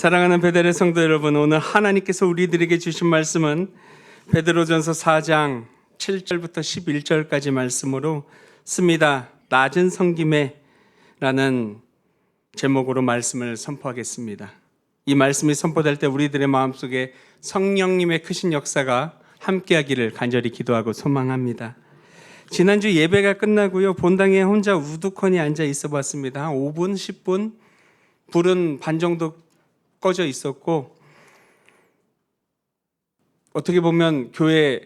사랑하는 베델의 성도 여러분, 오늘 하나님께서 우리들에게 주신 말씀은 베드로전서 4장 7절부터 11절까지 말씀으로 씁니다. 낮은 섬김에라는 제목으로 말씀을 선포하겠습니다. 이 말씀이 선포될 때 우리들의 마음속에 성령님의 크신 역사가 함께하기를 간절히 기도하고 소망합니다. 지난주 예배가 끝나고요, 본당에 혼자 우두커니 앉아 있어 봤습니다. 한 5분, 10분, 불은 반 정도 꺼져 있었고, 어떻게 보면 교회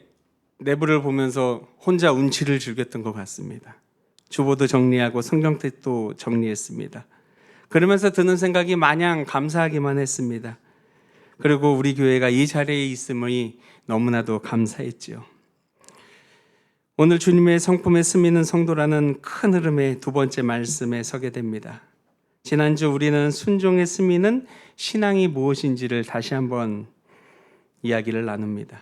내부를 보면서 혼자 운치를 즐겼던 것 같습니다. 주보도 정리하고 성경책도 정리했습니다. 그러면서 드는 생각이 마냥 감사하기만 했습니다. 그리고 우리 교회가 이 자리에 있음이 너무나도 감사했지요. 오늘 주님의 성품에 스미는 성도라는 큰 흐름의 두 번째 말씀에 서게 됩니다. 지난주 우리는 순종에 스미는 신앙이 무엇인지를 다시 한번 이야기를 나눕니다.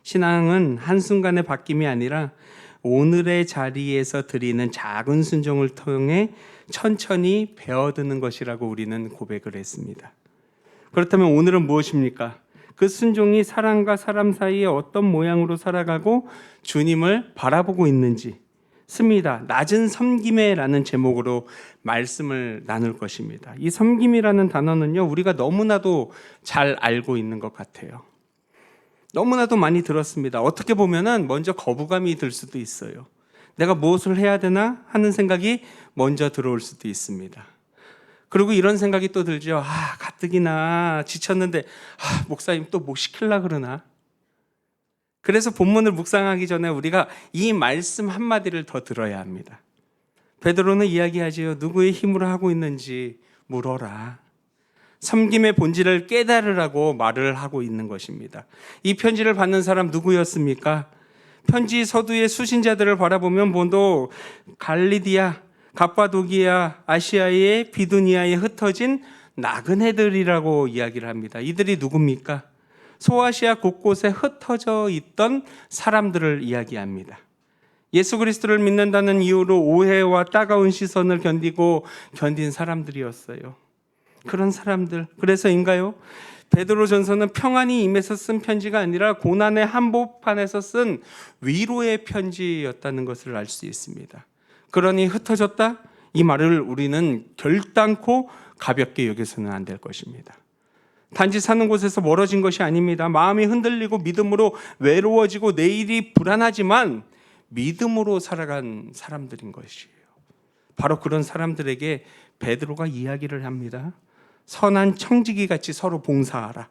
신앙은 한순간의 바뀜이 아니라 오늘의 자리에서 드리는 작은 순종을 통해 천천히 배워드는 것이라고 우리는 고백을 했습니다. 그렇다면 오늘은 무엇입니까? 그 순종이 사람과 사람 사이에 어떤 모양으로 살아가고 주님을 바라보고 있는지 씁니다. 낮은 섬김에라는 제목으로 말씀을 나눌 것입니다. 이 섬김이라는 단어는요, 우리가 너무나도 잘 알고 있는 것 같아요. 너무나도 많이 들었습니다. 어떻게 보면은 먼저 거부감이 들 수도 있어요. 내가 무엇을 해야 되나 하는 생각이 먼저 들어올 수도 있습니다. 그리고 이런 생각이 또 들죠. 가뜩이나 지쳤는데 목사님 또 뭐 시키려고 그러나? 그래서 본문을 묵상하기 전에 우리가 이 말씀 한마디를 더 들어야 합니다. 베드로는 이야기하지요. 누구의 힘으로 하고 있는지 물어라. 섬김의 본질을 깨달으라고 말을 하고 있는 것입니다. 이 편지를 받는 사람 누구였습니까? 편지 서두의 수신자들을 바라보면 본도 갈리디아, 갑바도기아, 아시아의 비두니아에 흩어진 나그네들이라고 이야기를 합니다. 이들이 누굽니까? 소아시아 곳곳에 흩어져 있던 사람들을 이야기합니다. 예수 그리스도를 믿는다는 이유로 오해와 따가운 시선을 견딘 사람들이었어요. 그런 사람들, 그래서인가요? 베드로전서는 평안이 임해서 쓴 편지가 아니라 고난의 한복판에서 쓴 위로의 편지였다는 것을 알 수 있습니다. 그러니 흩어졌다? 이 말을 우리는 결단코 가볍게 여겨서는 안 될 것입니다. 단지 사는 곳에서 멀어진 것이 아닙니다. 마음이 흔들리고 믿음으로 외로워지고 내일이 불안하지만 믿음으로 살아간 사람들인 것이에요. 바로 그런 사람들에게 베드로가 이야기를 합니다. 선한 청지기 같이 서로 봉사하라.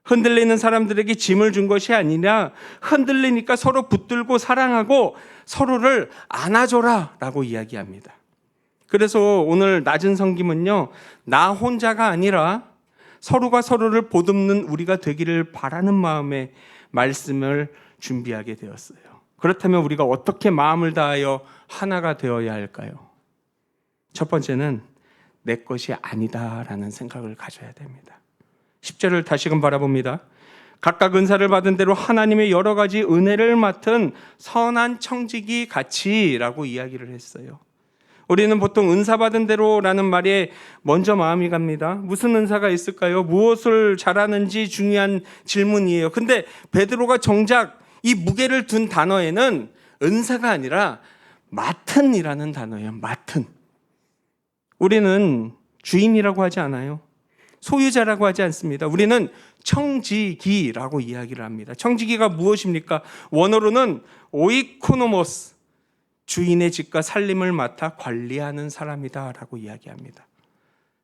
흔들리는 사람들에게 짐을 준 것이 아니라 흔들리니까 서로 붙들고 사랑하고 서로를 안아줘라 라고 이야기합니다. 그래서 오늘 낮은 섬김은요, 나 혼자가 아니라 서로가 서로를 보듬는 우리가 되기를 바라는 마음의 말씀을 준비하게 되었어요. 그렇다면 우리가 어떻게 마음을 다하여 하나가 되어야 할까요? 첫 번째는 내 것이 아니다라는 생각을 가져야 됩니다. 10절을 다시금 바라봅니다. 각각 은사를 받은 대로 하나님의 여러 가지 은혜를 맡은 선한 청지기 같이라고 이야기를 했어요. 우리는 보통 은사 받은 대로라는 말에 먼저 마음이 갑니다. 무슨 은사가 있을까요? 무엇을 잘하는지 중요한 질문이에요. 근데 베드로가 정작 이 무게를 둔 단어에는 은사가 아니라 맡은이라는 단어예요. 맡은. 우리는 주인이라고 하지 않아요. 소유자라고 하지 않습니다. 우리는 청지기라고 이야기를 합니다. 청지기가 무엇입니까? 원어로는 오이코노모스, 주인의 집과 살림을 맡아 관리하는 사람이다라고 이야기합니다.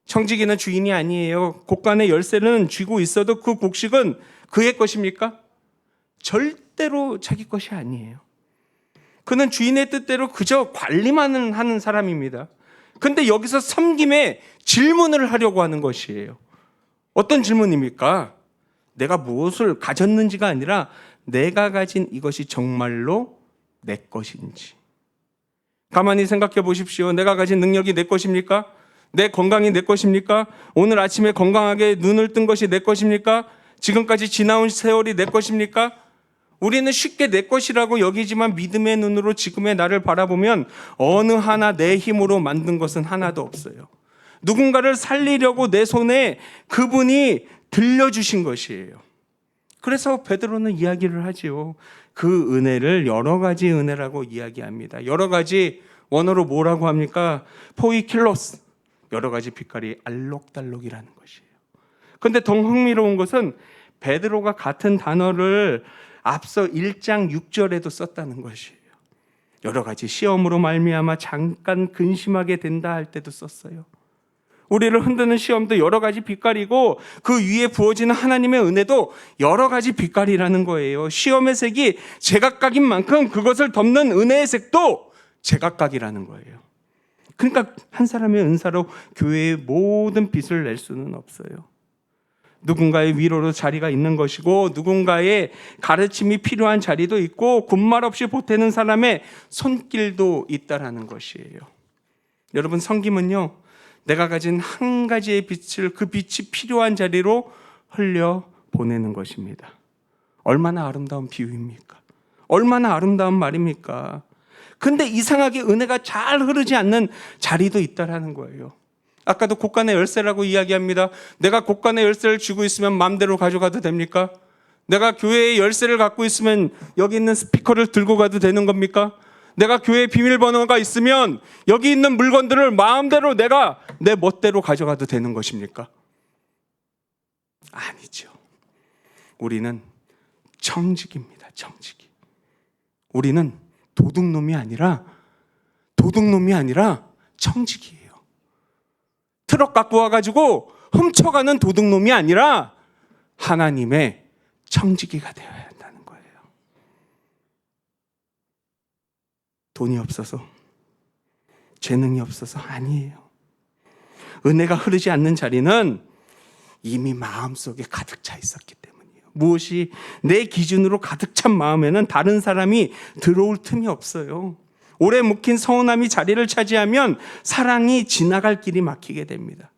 청지기는 주인이 아니에요. 곳간의 열쇠는 쥐고 있어도 그 곡식은 그의 것입니까? 절대로 자기 것이 아니에요. 그는 주인의 뜻대로 그저 관리만 하는 사람입니다. 근데 여기서 섬김에 질문을 하려고 하는 것이에요. 어떤 질문입니까? 내가 무엇을 가졌는지가 아니라 내가 가진 이것이 정말로 내 것인지. 가만히 생각해 보십시오. 내가 가진 능력이 내 것입니까? 내 건강이 내 것입니까? 오늘 아침에 건강하게 눈을 뜬 것이 내 것입니까? 지금까지 지나온 세월이 내 것입니까? 우리는 쉽게 내 것이라고 여기지만 믿음의 눈으로 지금의 나를 바라보면 어느 하나 내 힘으로 만든 것은 하나도 없어요. 누군가를 살리려고 내 손에 그분이 들려주신 것이에요. 그래서 베드로는 이야기를 하지요. 그 은혜를 여러 가지 은혜라고 이야기합니다. 여러 가지 원어로 뭐라고 합니까? 포이킬로스, 여러 가지 빛깔이 알록달록이라는 것이에요. 그런데 더 흥미로운 것은 베드로가 같은 단어를 앞서 1장 6절에도 썼다는 것이에요. 여러 가지 시험으로 말미암아 잠깐 근심하게 된다 할 때도 썼어요. 우리를 흔드는 시험도 여러 가지 빛깔이고 그 위에 부어지는 하나님의 은혜도 여러 가지 빛깔이라는 거예요. 시험의 색이 제각각인 만큼 그것을 덮는 은혜의 색도 제각각이라는 거예요. 그러니까 한 사람의 은사로 교회의 모든 빛을 낼 수는 없어요. 누군가의 위로로 자리가 있는 것이고 누군가의 가르침이 필요한 자리도 있고 군말 없이 보태는 사람의 손길도 있다라는 것이에요. 여러분, 섬김은요, 내가 가진 한 가지의 빛을 그 빛이 필요한 자리로 흘려 보내는 것입니다. 얼마나 아름다운 비유입니까? 얼마나 아름다운 말입니까? 근데 이상하게 은혜가 잘 흐르지 않는 자리도 있다라는 거예요. 아까도 곳간의 열쇠라고 이야기합니다. 내가 곳간의 열쇠를 쥐고 있으면 마음대로 가져가도 됩니까? 내가 교회의 열쇠를 갖고 있으면 여기 있는 스피커를 들고 가도 되는 겁니까? 내가 교회 비밀번호가 있으면 여기 있는 물건들을 마음대로 내가 내 멋대로 가져가도 되는 것입니까? 아니죠. 우리는 청직입니다. 청직이. 우리는 도둑놈이 아니라 청직이에요. 트럭 갖고 와가지고 훔쳐가는 도둑놈이 아니라 하나님의 청지기가 되어야 한다는 거예요. 돈이 없어서, 재능이 없어서 아니에요. 은혜가 흐르지 않는 자리는 이미 마음속에 가득 차 있었기 때문이에요. 무엇이 내 기준으로 가득 찬 마음에는 다른 사람이 들어올 틈이 없어요. 오래 묵힌 서운함이 자리를 차지하면 사랑이 지나갈 길이 막히게 됩니다.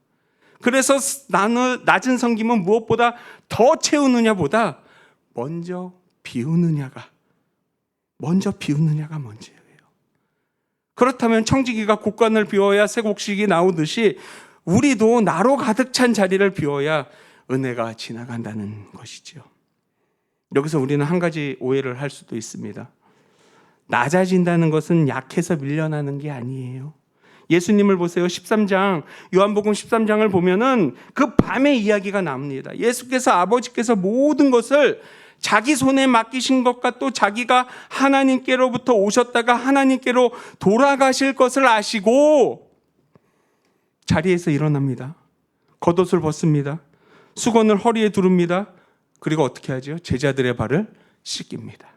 그래서 낮은 섬김은 무엇보다 더 채우느냐보다 먼저 비우느냐가 먼저예요. 그렇다면 청지기가 곳간을 비워야 새 곡식이 나오듯이 우리도 나로 가득 찬 자리를 비워야 은혜가 지나간다는 것이죠. 여기서 우리는 한 가지 오해를 할 수도 있습니다. 낮아진다는 것은 약해서 밀려나는 게 아니에요. 예수님을 보세요. 13장, 요한복음 13장을 보면은 그 밤의 이야기가 나옵니다. 예수께서 아버지께서 모든 것을 자기 손에 맡기신 것과 또 자기가 하나님께로부터 오셨다가 하나님께로 돌아가실 것을 아시고 자리에서 일어납니다. 겉옷을 벗습니다. 수건을 허리에 두릅니다. 그리고 어떻게 하죠? 제자들의 발을 씻깁니다.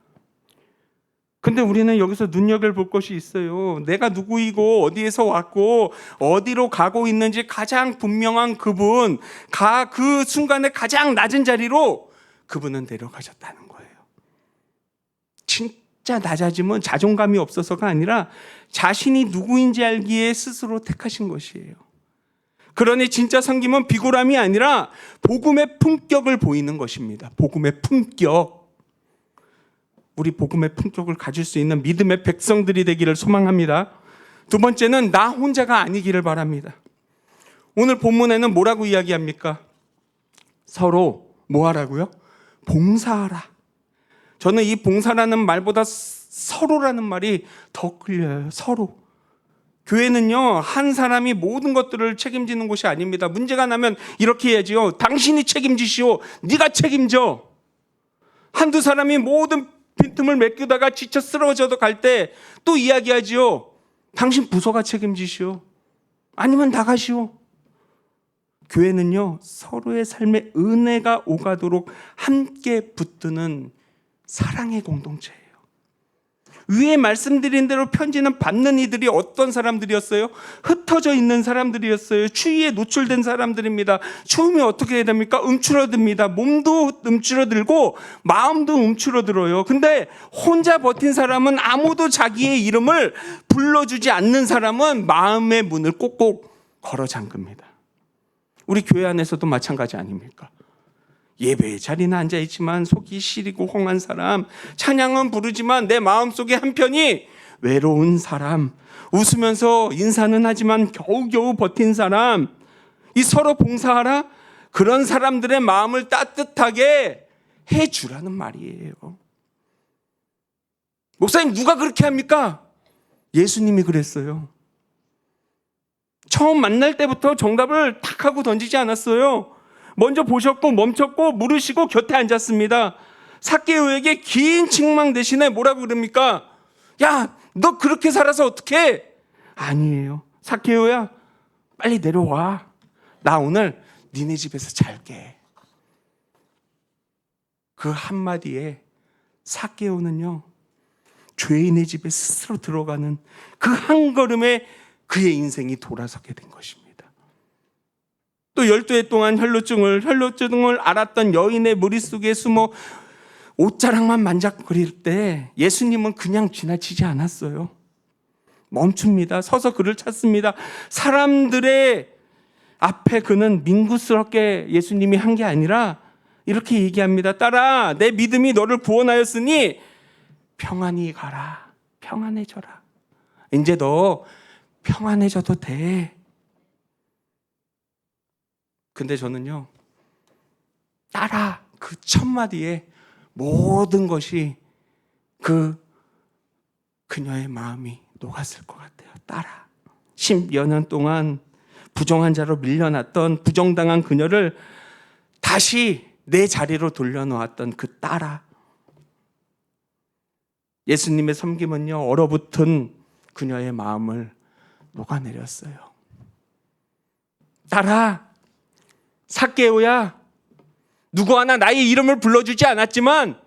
근데 우리는 여기서 눈여겨볼 것이 있어요. 내가 누구이고 어디에서 왔고 어디로 가고 있는지 가장 분명한 그분, 그 순간에 가장 낮은 자리로 그분은 내려가셨다는 거예요. 진짜 낮아짐은 자존감이 없어서가 아니라 자신이 누구인지 알기에 스스로 택하신 것이에요. 그러니 진짜 섬김은 비굴함이 아니라 복음의 품격을 보이는 것입니다. 복음의 품격. 우리 복음의 품격을 가질 수 있는 믿음의 백성들이 되기를 소망합니다. 두 번째는 나 혼자가 아니기를 바랍니다. 오늘 본문에는 뭐라고 이야기합니까? 서로 뭐 하라고요? 봉사하라. 저는 이 봉사라는 말보다 서로라는 말이 더 끌려요. 서로. 교회는요, 한 사람이 모든 것들을 책임지는 곳이 아닙니다. 문제가 나면 이렇게 해야지요. 당신이 책임지시오. 네가 책임져. 한두 사람이 모든 빈틈을 메꾸다가 지쳐 쓰러져도 갈 때 또 이야기하지요. 당신 부서가 책임지시오. 아니면 나가시오. 교회는요, 서로의 삶에 은혜가 오가도록 함께 붙드는 사랑의 공동체예요. 위에 말씀드린 대로 편지는 받는 이들이 어떤 사람들이었어요? 흩어져 있는 사람들이었어요. 추위에 노출된 사람들입니다. 추우면 어떻게 해야 됩니까? 움츠러듭니다. 몸도 움츠러들고 마음도 움츠러들어요. 근데 혼자 버틴 사람은, 아무도 자기의 이름을 불러주지 않는 사람은 마음의 문을 꼭꼭 걸어 잠깁니다. 우리 교회 안에서도 마찬가지 아닙니까? 예배의 자리는 앉아있지만 속이 시리고 홍한 사람, 찬양은 부르지만 내 마음속에 한편이 외로운 사람, 웃으면서 인사는 하지만 겨우겨우 버틴 사람, 이 서로 봉사하라? 그런 사람들의 마음을 따뜻하게 해주라는 말이에요. 목사님, 누가 그렇게 합니까? 예수님이 그랬어요. 처음 만날 때부터 정답을 탁 하고 던지지 않았어요. 먼저 보셨고 멈췄고 물으시고 곁에 앉았습니다. 삭개오에게 긴 책망 대신에 뭐라고 그럽니까? 야, 너 그렇게 살아서 어떡해? 아니에요. 삭개오야, 빨리 내려와. 나 오늘 니네 집에서 잘게. 그 한마디에 삭개오는요, 죄인의 집에 스스로 들어가는 그 한 걸음에 그의 인생이 돌아서게 된 것입니다. 또 12해 동안 혈루증을 앓았던 여인의 머릿속에 숨어 옷자락만 만작거릴 때 예수님은 그냥 지나치지 않았어요. 멈춥니다. 서서 그를 찾습니다. 사람들의 앞에 그는 민구스럽게 예수님이 한 게 아니라 이렇게 얘기합니다. 딸아, 내 믿음이 너를 구원하였으니 평안히 가라. 평안해져라. 이제 너 평안해져도 돼. 근데 저는요, 딸아, 그 첫 마디에 모든 것이 그녀의 마음이 녹았을 것 같아요. 딸아. 10여 년 동안 부정한 자로 밀려났던 부정당한 그녀를 다시 내 자리로 돌려놓았던 그 딸아. 예수님의 섬김은요, 얼어붙은 그녀의 마음을 녹아내렸어요. 딸아, 삭개오야, 누구 하나 나의 이름을 불러주지 않았지만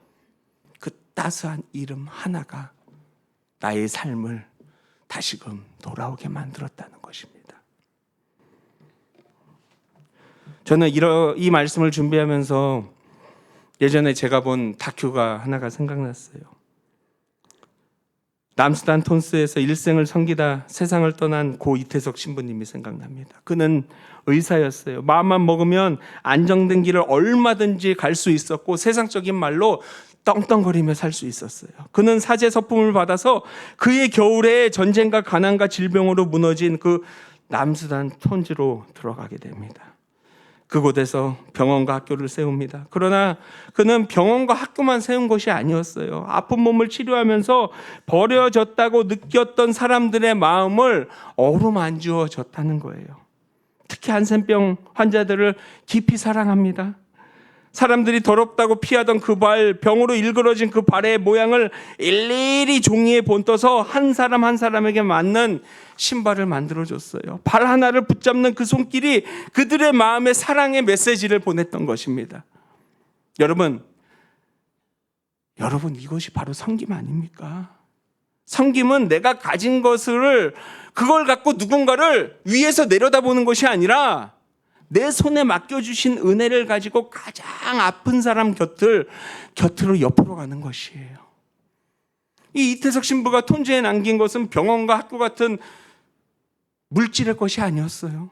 그 따스한 이름 하나가 나의 삶을 다시금 돌아오게 만들었다는 것입니다. 저는 이 말씀을 준비하면서 예전에 제가 본 다큐가 하나가 생각났어요. 남수단 톤스에서 일생을 섬기다 세상을 떠난 고 이태석 신부님이 생각납니다. 그는 의사였어요. 마음만 먹으면 안정된 길을 얼마든지 갈 수 있었고 세상적인 말로 떵떵거리며 살 수 있었어요. 그는 사제 서품을 받아서 그의 겨울에 전쟁과 가난과 질병으로 무너진 그 남수단 톤즈로 들어가게 됩니다. 그곳에서 병원과 학교를 세웁니다. 그러나 그는 병원과 학교만 세운 것이 아니었어요. 아픈 몸을 치료하면서 버려졌다고 느꼈던 사람들의 마음을 어루만주어 줬다는 거예요. 특히 한센병 환자들을 깊이 사랑합니다. 사람들이 더럽다고 피하던 그 발, 병으로 일그러진 그 발의 모양을 일일이 종이에 본떠서 한 사람 한 사람에게 맞는 신발을 만들어줬어요. 발 하나를 붙잡는 그 손길이 그들의 마음에 사랑의 메시지를 보냈던 것입니다. 여러분 이것이 바로 섬김 아닙니까? 섬김은 내가 가진 그걸 갖고 누군가를 위에서 내려다보는 것이 아니라 내 손에 맡겨주신 은혜를 가지고 가장 아픈 사람 곁으로 옆으로 가는 것이에요. 이 이태석 신부가 톤즈에 남긴 것은 병원과 학교 같은 물질의 것이 아니었어요.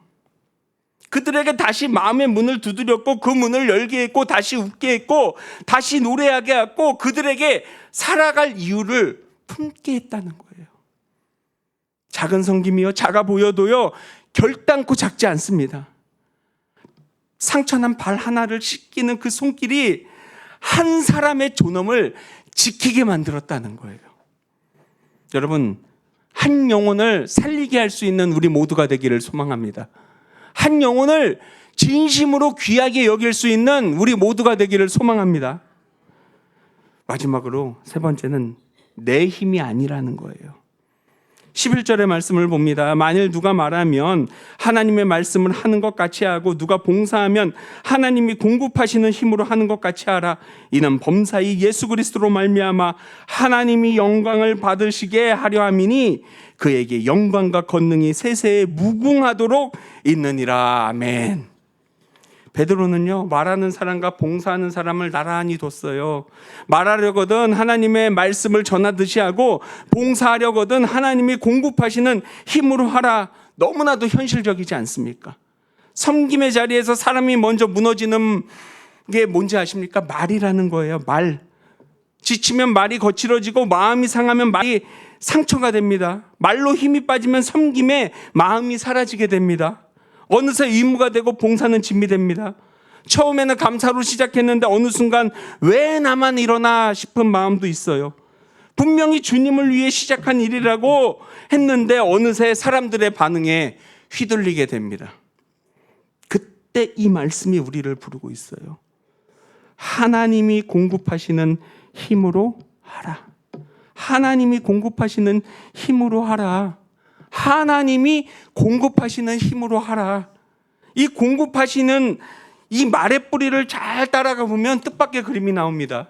그들에게 다시 마음의 문을 두드렸고 그 문을 열게 했고 다시 웃게 했고 다시 노래하게 했고 그들에게 살아갈 이유를 품게 했다는 거예요. 작은 섬김이요, 작아 보여도요 결단코 작지 않습니다. 상처난 발 하나를 씻기는 그 손길이 한 사람의 존엄을 지키게 만들었다는 거예요. 여러분, 한 영혼을 살리게 할 수 있는 우리 모두가 되기를 소망합니다. 한 영혼을 진심으로 귀하게 여길 수 있는 우리 모두가 되기를 소망합니다. 마지막으로 세 번째는 내 힘이 아니라는 거예요. 11절의 말씀을 봅니다. 만일 누가 말하면 하나님의 말씀을 하는 것 같이 하고 누가 봉사하면 하나님이 공급하시는 힘으로 하는 것 같이 하라. 이는 범사이 예수 그리스도로 말미암아 하나님이 영광을 받으시게 하려 함이니 그에게 영광과 권능이 세세에 무궁하도록 있느니라. 아멘. 베드로는요, 말하는 사람과 봉사하는 사람을 나란히 뒀어요. 말하려거든 하나님의 말씀을 전하듯이 하고 봉사하려거든 하나님이 공급하시는 힘으로 하라. 너무나도 현실적이지 않습니까? 섬김의 자리에서 사람이 먼저 무너지는 게 뭔지 아십니까? 말이라는 거예요. 말. 지치면 말이 거칠어지고 마음이 상하면 말이 상처가 됩니다. 말로 힘이 빠지면 섬김에 마음이 사라지게 됩니다. 어느새 의무가 되고 봉사는 짐이 됩니다. 처음에는 감사로 시작했는데 어느 순간 왜 나만 이러나 싶은 마음도 있어요. 분명히 주님을 위해 시작한 일이라고 했는데 어느새 사람들의 반응에 휘둘리게 됩니다. 그때 이 말씀이 우리를 부르고 있어요. 하나님이 공급하시는 힘으로 하라. 하나님이 공급하시는 힘으로 하라. 하나님이 공급하시는 힘으로 하라. 이 공급하시는 이 말의 뿌리를 잘 따라가 보면 뜻밖의 그림이 나옵니다.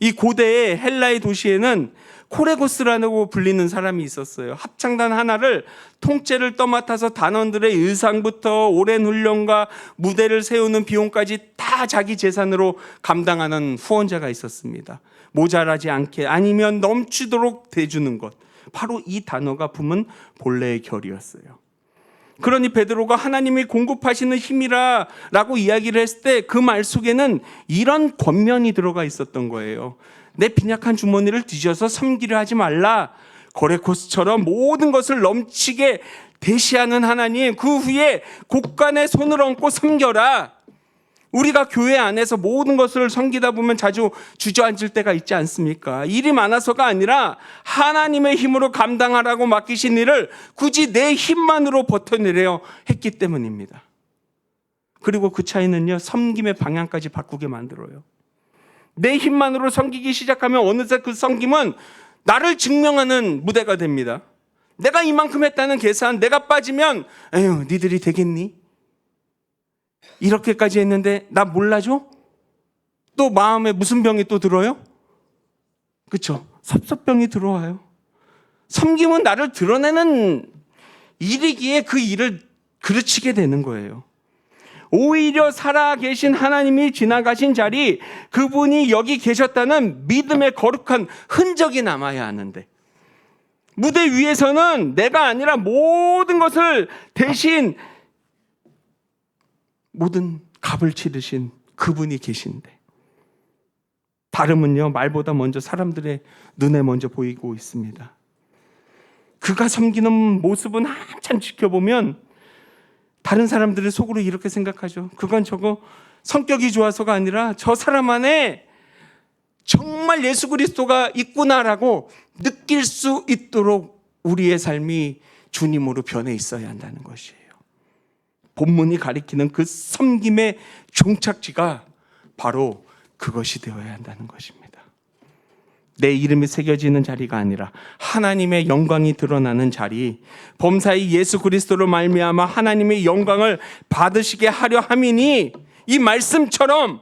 이 고대의 헬라의 도시에는 코레고스라고 불리는 사람이 있었어요. 합창단 하나를 통째를 떠맡아서 단원들의 의상부터 오랜 훈련과 무대를 세우는 비용까지 다 자기 재산으로 감당하는 후원자가 있었습니다. 모자라지 않게 아니면 넘치도록 대주는 것, 바로 이 단어가 품은 본래의 결이었어요. 그러니 베드로가 하나님이 공급하시는 힘이라 라고 이야기를 했을 때 그 말 속에는 이런 권면이 들어가 있었던 거예요. 내 빈약한 주머니를 뒤져서 섬기려 하지 말라. 고레코스처럼 모든 것을 넘치게 대시하는 하나님, 그 후에 곳간에 손을 얹고 섬겨라. 우리가 교회 안에서 모든 것을 섬기다 보면 자주 주저앉을 때가 있지 않습니까? 일이 많아서가 아니라 하나님의 힘으로 감당하라고 맡기신 일을 굳이 내 힘만으로 버텨내려 했기 때문입니다. 그리고 그 차이는요, 섬김의 방향까지 바꾸게 만들어요. 내 힘만으로 섬기기 시작하면 어느새 그 섬김은 나를 증명하는 무대가 됩니다. 내가 이만큼 했다는 계산, 내가 빠지면 에휴, 니들이 되겠니? 이렇게까지 했는데 나 몰라줘? 또 마음에 무슨 병이 또 들어요? 그렇죠? 섭섭병이 들어와요. 섬김은 나를 드러내는 일이기에 그 일을 그르치게 되는 거예요. 오히려 살아계신 하나님이 지나가신 자리, 그분이 여기 계셨다는 믿음의 거룩한 흔적이 남아야 하는데, 무대 위에서는 내가 아니라 모든 것을 대신 모든 값을 치르신 그분이 계신데, 다름은요, 말보다 먼저 사람들의 눈에 먼저 보이고 있습니다. 그가 섬기는 모습은 한참 지켜보면 다른 사람들의 속으로 이렇게 생각하죠. 그건 저거 성격이 좋아서가 아니라 저 사람 안에 정말 예수 그리스도가 있구나라고 느낄 수 있도록 우리의 삶이 주님으로 변해 있어야 한다는 것이에요. 본문이 가리키는 그 섬김의 종착지가 바로 그것이 되어야 한다는 것입니다. 내 이름이 새겨지는 자리가 아니라 하나님의 영광이 드러나는 자리, 범사의 예수 그리스도로 말미암아 하나님의 영광을 받으시게 하려 함이니, 이 말씀처럼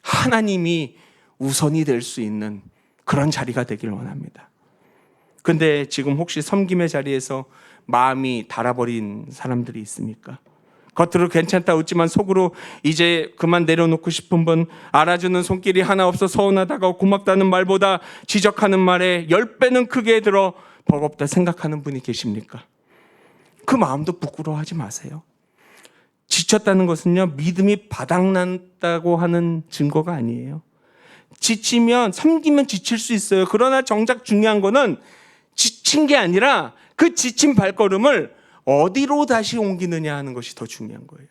하나님이 우선이 될 수 있는 그런 자리가 되길 원합니다. 근데 지금 혹시 섬김의 자리에서 마음이 닳아버린 사람들이 있습니까? 겉으로 괜찮다 웃지만 속으로 이제 그만 내려놓고 싶은 분, 알아주는 손길이 하나 없어 서운하다가 고맙다는 말보다 지적하는 말에 10배는 크게 들어 버겁다 생각하는 분이 계십니까? 그 마음도 부끄러워하지 마세요. 지쳤다는 것은요, 믿음이 바닥났다고 하는 증거가 아니에요. 지치면, 섬기면 지칠 수 있어요. 그러나 정작 중요한 거는 지친 게 아니라 그 지친 발걸음을 어디로 다시 옮기느냐 하는 것이 더 중요한 거예요.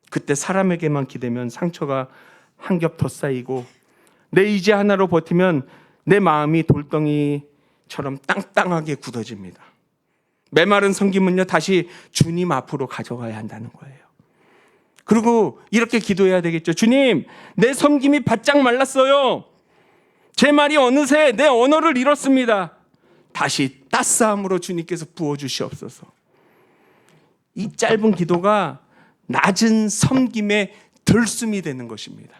그때 사람에게만 기대면 상처가 한 겹 더 쌓이고, 내 의지 하나로 버티면 내 마음이 돌덩이처럼 땅땅하게 굳어집니다. 메마른 섬김은요, 다시 주님 앞으로 가져가야 한다는 거예요. 그리고 이렇게 기도해야 되겠죠. 주님, 내 섬김이 바짝 말랐어요. 제 말이 어느새 내 언어를 잃었습니다. 다시 따스함으로 주님께서 부어주시옵소서. 이 짧은 기도가 낮은 섬김의 들숨이 되는 것입니다.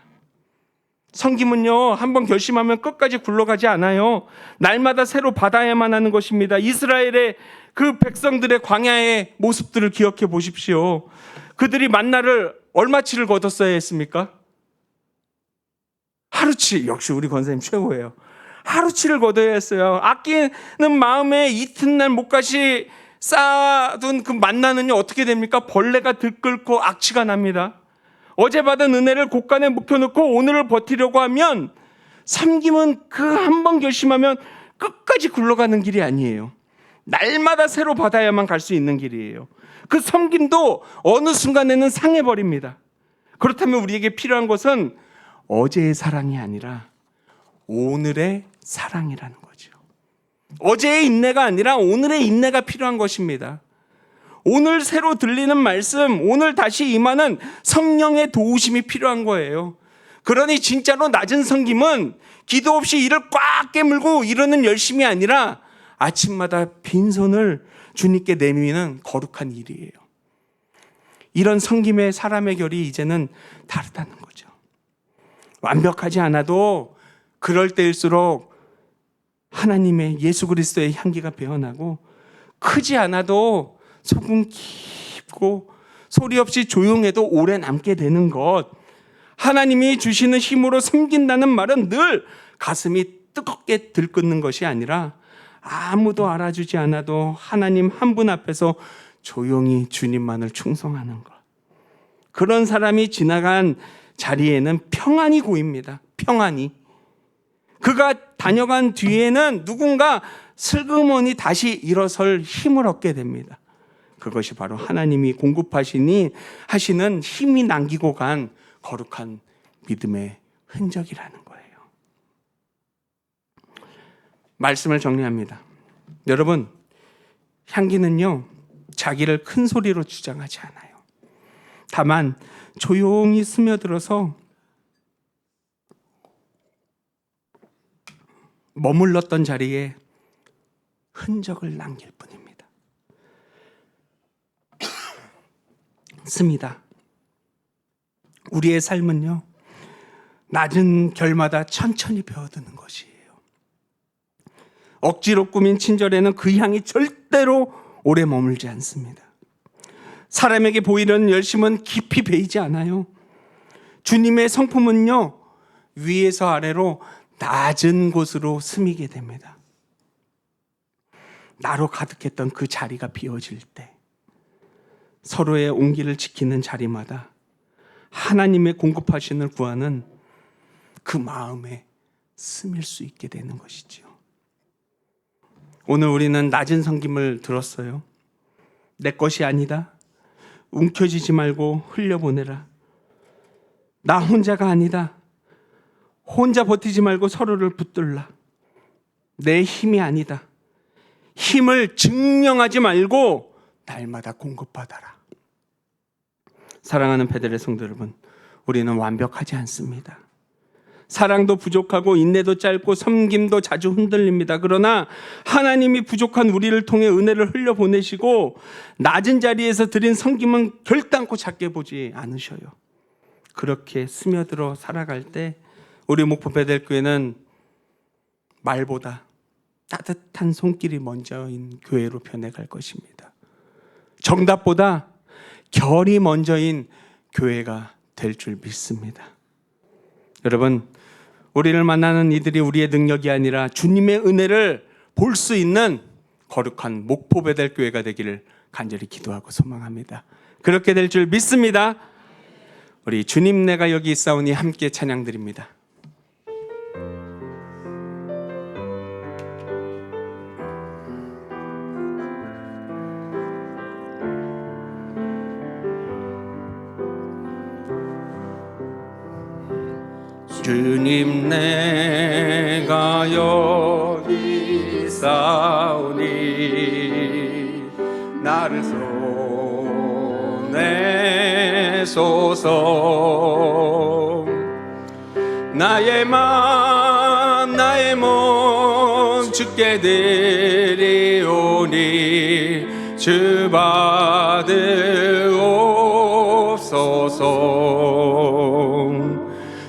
섬김은요, 한번 결심하면 끝까지 굴러가지 않아요. 날마다 새로 받아야만 하는 것입니다. 이스라엘의 그 백성들의 광야의 모습들을 기억해 보십시오. 그들이 만나를 얼마치를 거뒀어야 했습니까? 하루치. 역시 우리 권사님 최고예요. 하루치를 거둬야 했어요. 아끼는 마음에 이튿날 목까지 쌓아둔 그 만나는요, 어떻게 됩니까? 벌레가 들끓고 악취가 납니다. 어제 받은 은혜를 곳간에 묵혀놓고 오늘을 버티려고 하면, 섬김은 그 한 번 결심하면 끝까지 굴러가는 길이 아니에요. 날마다 새로 받아야만 갈 수 있는 길이에요. 그 섬김도 어느 순간에는 상해버립니다. 그렇다면 우리에게 필요한 것은 어제의 사랑이 아니라 오늘의 사랑이라는 거죠. 어제의 인내가 아니라 오늘의 인내가 필요한 것입니다. 오늘 새로 들리는 말씀, 오늘 다시 임하는 성령의 도우심이 필요한 거예요. 그러니 진짜로 낮은 섬김은 기도 없이 이를 꽉 깨물고 이러는 열심이 아니라 아침마다 빈손을 주님께 내미는 거룩한 일이에요. 이런 섬김의 사람의 결이 이제는 다르다는 거죠. 완벽하지 않아도 그럴 때일수록 하나님의 예수 그리스도의 향기가 배어나고, 크지 않아도 소금 깊고 소리 없이 조용해도 오래 남게 되는 것, 하나님이 주시는 힘으로 섬긴다는 말은 늘 가슴이 뜨겁게 들끓는 것이 아니라 아무도 알아주지 않아도 하나님 한 분 앞에서 조용히 주님만을 충성하는 것. 그런 사람이 지나간 자리에는 평안이 고입니다. 평안이. 그가 다녀간 뒤에는 누군가 슬그머니 다시 일어설 힘을 얻게 됩니다. 그것이 바로 하나님이 공급하시는 힘이 남기고 간 거룩한 믿음의 흔적이라는 거예요. 말씀을 정리합니다. 여러분, 향기는요, 자기를 큰 소리로 주장하지 않아요. 다만 조용히 스며들어서 머물렀던 자리에 흔적을 남길 뿐입니다. 습니다. 우리의 삶은요, 낮은 결마다 천천히 배어드는 것이에요. 억지로 꾸민 친절에는 그 향이 절대로 오래 머물지 않습니다. 사람에게 보이는 열심은 깊이 배이지 않아요. 주님의 성품은요, 위에서 아래로 낮은 곳으로 스미게 됩니다. 나로 가득했던 그 자리가 비워질 때, 서로의 온기를 지키는 자리마다 하나님의 공급하심을 구하는 그 마음에 스밀 수 있게 되는 것이죠. 오늘 우리는 낮은 섬김을 들었어요. 내 것이 아니다. 움켜쥐지 말고 흘려보내라. 나 혼자가 아니다. 혼자 버티지 말고 서로를 붙들라. 내 힘이 아니다. 힘을 증명하지 말고 날마다 공급받아라. 사랑하는 베델의 성도 여러분, 우리는 완벽하지 않습니다. 사랑도 부족하고 인내도 짧고 섬김도 자주 흔들립니다. 그러나 하나님이 부족한 우리를 통해 은혜를 흘려보내시고 낮은 자리에서 드린 섬김은 결단코 작게 보지 않으셔요. 그렇게 스며들어 살아갈 때 우리 목포 베델교회는 말보다 따뜻한 손길이 먼저인 교회로 변해갈 것입니다. 정답보다 결이 먼저인 교회가 될 줄 믿습니다. 여러분, 우리를 만나는 이들이 우리의 능력이 아니라 주님의 은혜를 볼 수 있는 거룩한 목포 베델교회가 되기를 간절히 기도하고 소망합니다. 그렇게 될 줄 믿습니다. 우리 주님 내가 여기 있사오니 함께 찬양드립니다. 주님 내가 여기 있사오니 나를 손내소서. 나의 맘 나의 몸 주께 드리오니 주 받으옵소서.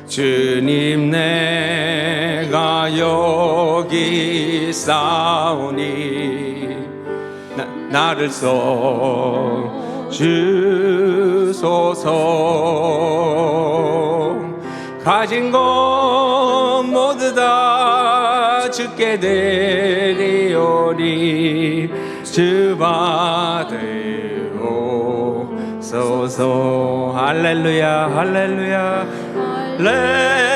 주님 내가 여기 있사오니 나를 써주소서. 가진 것 모두 다 주께 드리오니 주 받으옵소서. 할렐루야 할렐루야 할렐루야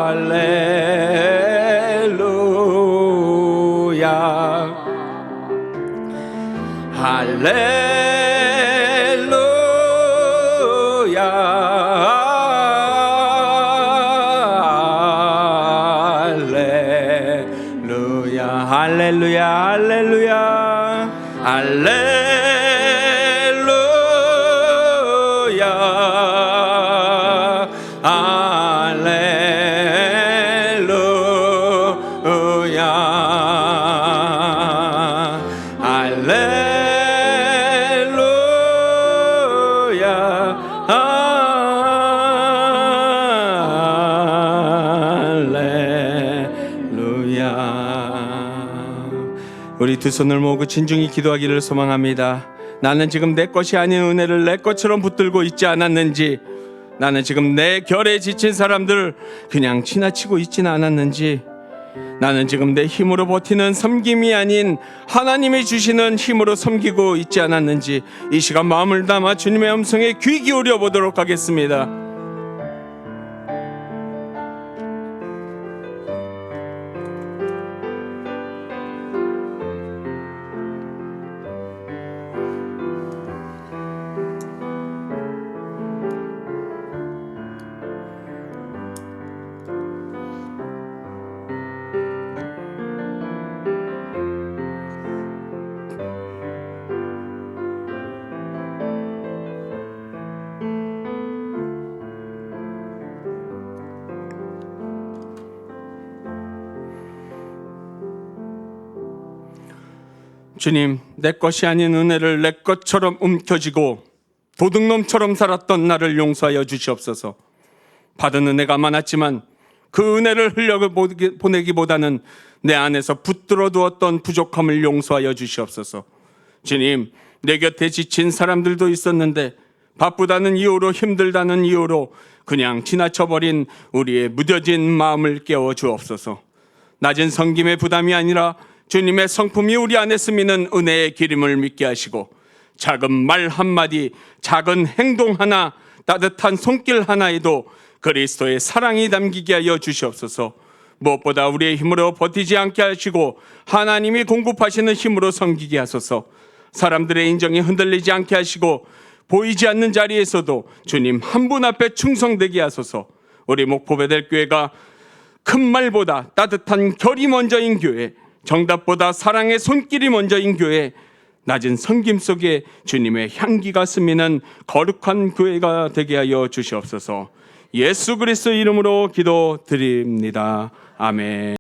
할렐루야. 할렐루야 할렐루야 할렐루야 할렐루야 우리 두 손을 모으고 진중히 기도하기를 소망합니다. 나는 지금 내 것이 아닌 은혜를 내 것처럼 붙들고 있지 않았는지, 나는 지금 내 결에 지친 사람들 그냥 지나치고 있지는 않았는지, 나는 지금 내 힘으로 버티는 섬김이 아닌 하나님이 주시는 힘으로 섬기고 있지 않았는지, 이 시간 마음을 담아 주님의 음성에 귀 기울여 보도록 하겠습니다. 주님, 내 것이 아닌 은혜를 내 것처럼 움켜쥐고 도둑놈처럼 살았던 나를 용서하여 주시옵소서. 받은 은혜가 많았지만 그 은혜를 흘려보내기보다는 내 안에서 붙들어 두었던 부족함을 용서하여 주시옵소서. 주님, 내 곁에 지친 사람들도 있었는데 바쁘다는 이유로, 힘들다는 이유로 그냥 지나쳐버린 우리의 무뎌진 마음을 깨워 주옵소서. 낮은 섬김의 부담이 아니라 주님의 성품이 우리 안에 스미는 은혜의 기름을 믿게 하시고, 작은 말 한마디, 작은 행동 하나, 따뜻한 손길 하나에도 그리스도의 사랑이 담기게 하여 주시옵소서. 무엇보다 우리의 힘으로 버티지 않게 하시고 하나님이 공급하시는 힘으로 섬기게 하소서. 사람들의 인정이 흔들리지 않게 하시고 보이지 않는 자리에서도 주님 한 분 앞에 충성되게 하소서. 우리 목포베델교회가 큰 말보다 따뜻한 결이 먼저인 교회, 정답보다 사랑의 손길이 먼저인 교회, 낮은 섬김 속에 주님의 향기가 스미는 거룩한 교회가 되게 하여 주시옵소서. 예수 그리스도 이름으로 기도드립니다. 아멘.